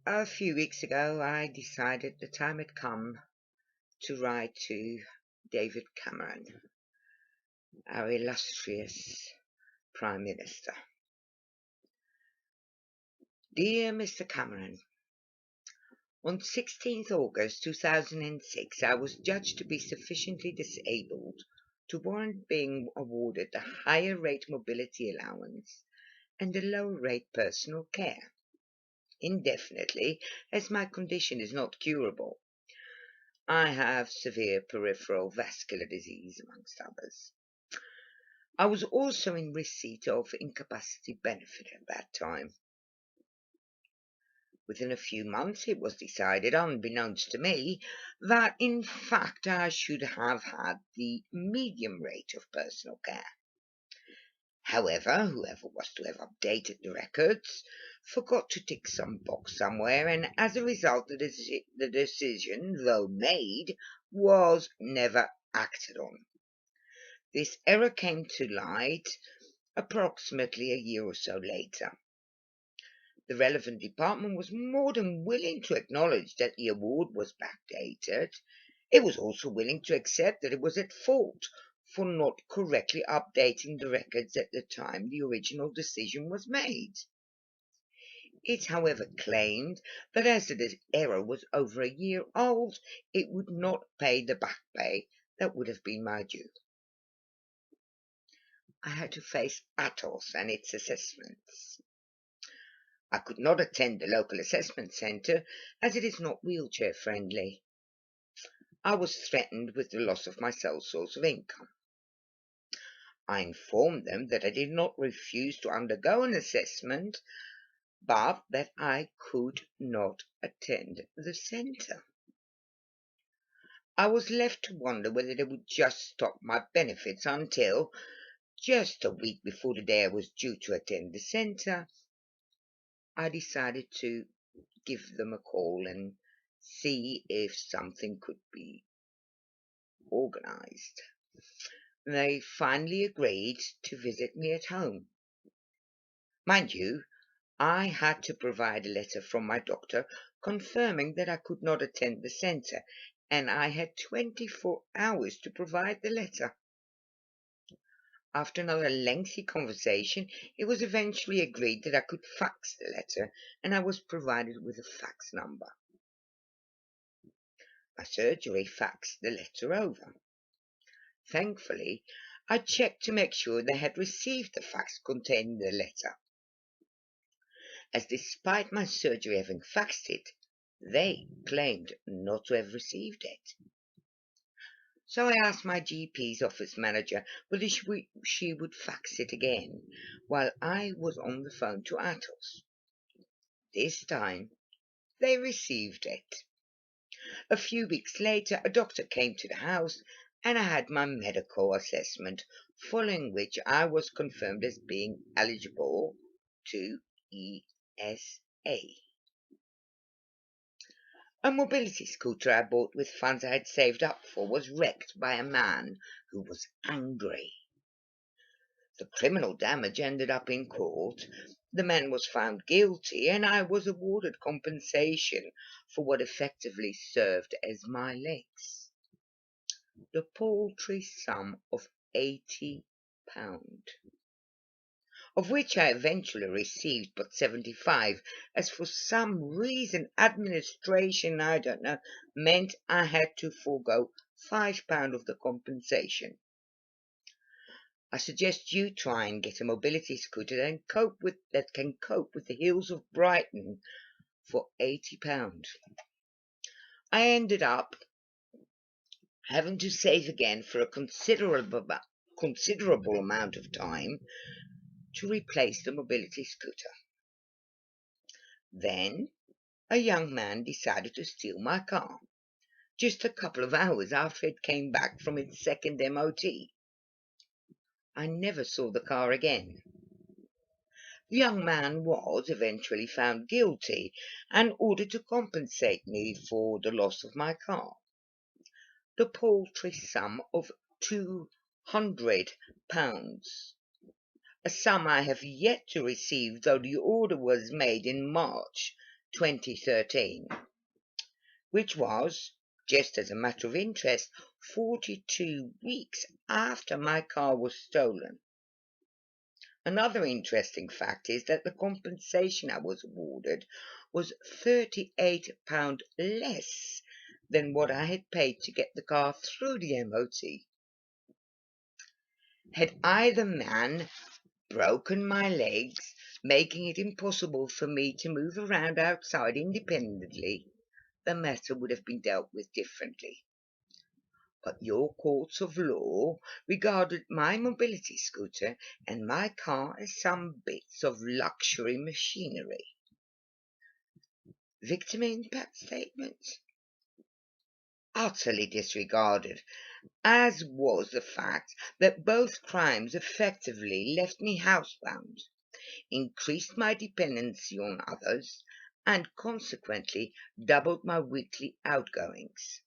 A few weeks ago, I decided the time had come to write to David Cameron, our illustrious Prime Minister. Dear Mr. Cameron, on 16th August 2006, I was judged to be sufficiently disabled to warrant being awarded the higher rate mobility allowance and a lower rate personal care, indefinitely, as my condition is not curable. I have severe peripheral vascular disease, amongst others. I was also in receipt of incapacity benefit at that time. Within a few months it was decided, unbeknownst to me, that in fact I should have had the medium rate of personal care. However, whoever was to have updated the records forgot to tick some box somewhere, and as a result the decision, though made, was never acted on. This error came to light approximately a year or so later. The relevant department was more than willing to acknowledge that the award was backdated. It was also willing to accept that it was at fault for not correctly updating the records at the time the original decision was made. It, however, claimed that as the error was over a year old, it would not pay the back pay that would have been my due. I had to face Atos and its assessments. I could not attend the local assessment centre as it is not wheelchair friendly. I was threatened with the loss of my sole source of income. I informed them that I did not refuse to undergo an assessment, but that I could not attend the centre. I was left to wonder whether they would just stop my benefits until, just a week before the day I was due to attend the centre, I decided to give them a call and see if something could be organized. They finally agreed to visit me at home. Mind you, I had to provide a letter from my doctor confirming that I could not attend the centre, and I had 24 hours to provide the letter. After another lengthy conversation, it was eventually agreed that I could fax the letter, and I was provided with a fax number. My surgery faxed the letter over. Thankfully, I checked to make sure they had received the fax containing the letter, as despite my surgery having faxed it, they claimed not to have received it. So I asked my GP's office manager whether she would fax it again, while I was on the phone to Atos. This time, they received it. A few weeks later, a doctor came to the house, and I had my medical assessment, following which I was confirmed as being eligible to ESA. A mobility scooter I bought with funds I had saved up for was wrecked by a man who was angry. The criminal damage ended up in court. The man was found guilty, and I was awarded compensation for what effectively served as my legs. The paltry sum of £80, of which I eventually received but 75, as for some reason administration, I don't know, meant I had to forego £5 of the compensation. I suggest you try and get a mobility scooter that can cope with the hills of Brighton for £80. I ended up having to save again for a considerable amount of time to replace the mobility scooter. Then a young man decided to steal my car, just a couple of hours after it came back from its second MOT. I never saw the car again. The young man was eventually found guilty and ordered to compensate me for the loss of my car. The paltry sum of £200, a sum I have yet to receive, though the order was made in March 2013, which was, just as a matter of interest, 42 weeks after my car was stolen. Another interesting fact is that the compensation I was awarded was £38 less than what I had paid to get the car through the MOT. Had either man broken my legs, making it impossible for me to move around outside independently, the matter would have been dealt with differently. But your courts of law regarded my mobility scooter and my car as some bits of luxury machinery. Victim impact statement? Utterly disregarded, as was the fact that both crimes effectively left me housebound, increased my dependency on others, and consequently doubled my weekly outgoings.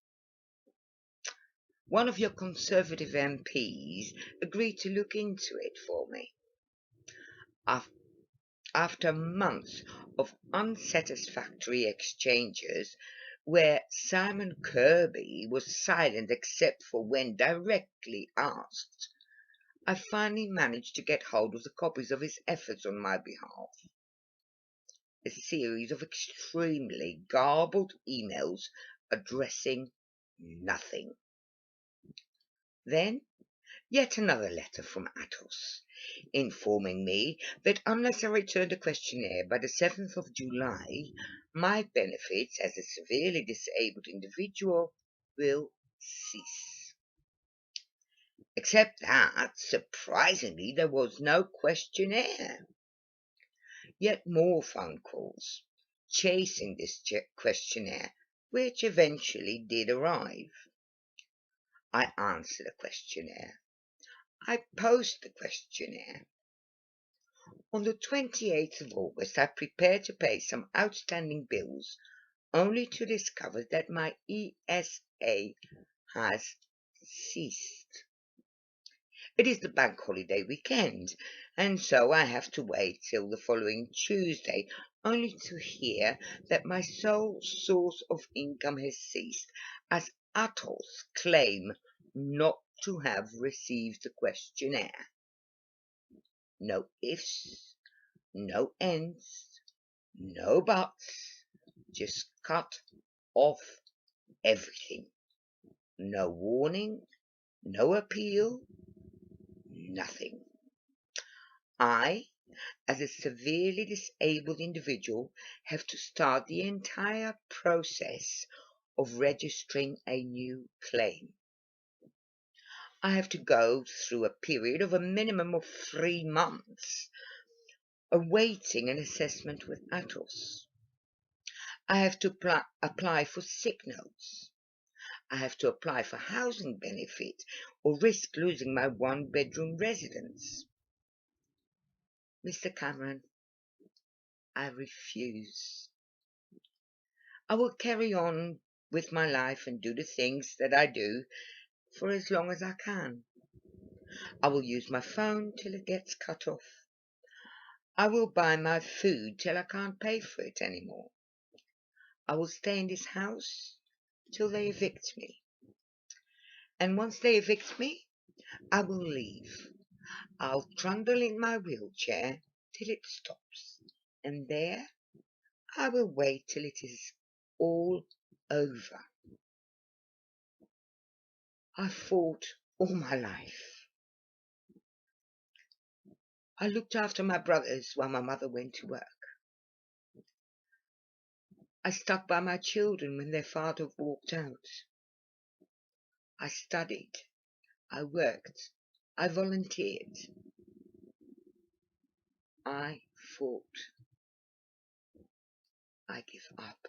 One of your Conservative MPs agreed to look into it for me. After months of unsatisfactory exchanges, where Simon Kirby was silent except for when directly asked, I finally managed to get hold of the copies of his efforts on my behalf. A series of extremely garbled emails addressing nothing. Then, yet another letter from Athos, informing me that unless I returned a questionnaire by the 7th of July, my benefits as a severely disabled individual will cease. Except that, surprisingly, there was no questionnaire. Yet more phone calls, chasing this questionnaire, which eventually did arrive. I answer the questionnaire. I post the questionnaire. On the 28th of August, I prepared to pay some outstanding bills, only to discover that my ESA has ceased. It is the bank holiday weekend, and so I have to wait till the following Tuesday, only to hear that my sole source of income has ceased, as Athos claim not to have received the questionnaire. No ifs, no ends, no buts, just cut off everything. No warning, no appeal, nothing. I, as a severely disabled individual, have to start the entire process of registering a new claim. I have to go through a period of a minimum of 3 months, awaiting an assessment with Athos. I have to apply for sick notes. I have to apply for housing benefit or risk losing my one-bedroom residence. Mr. Cameron, I refuse. I will carry on with my life and do the things that I do for as long as I can. I will use my phone till it gets cut off. I will buy my food till I can't pay for it anymore. I will stay in this house till they evict me. And once they evict me, I will leave. I'll trundle in my wheelchair till it stops, and there I will wait till it is all over. I fought all my life. I looked after my brothers while my mother went to work. I stuck by my children when their father walked out. I studied. I worked. I volunteered. I fought. I give up.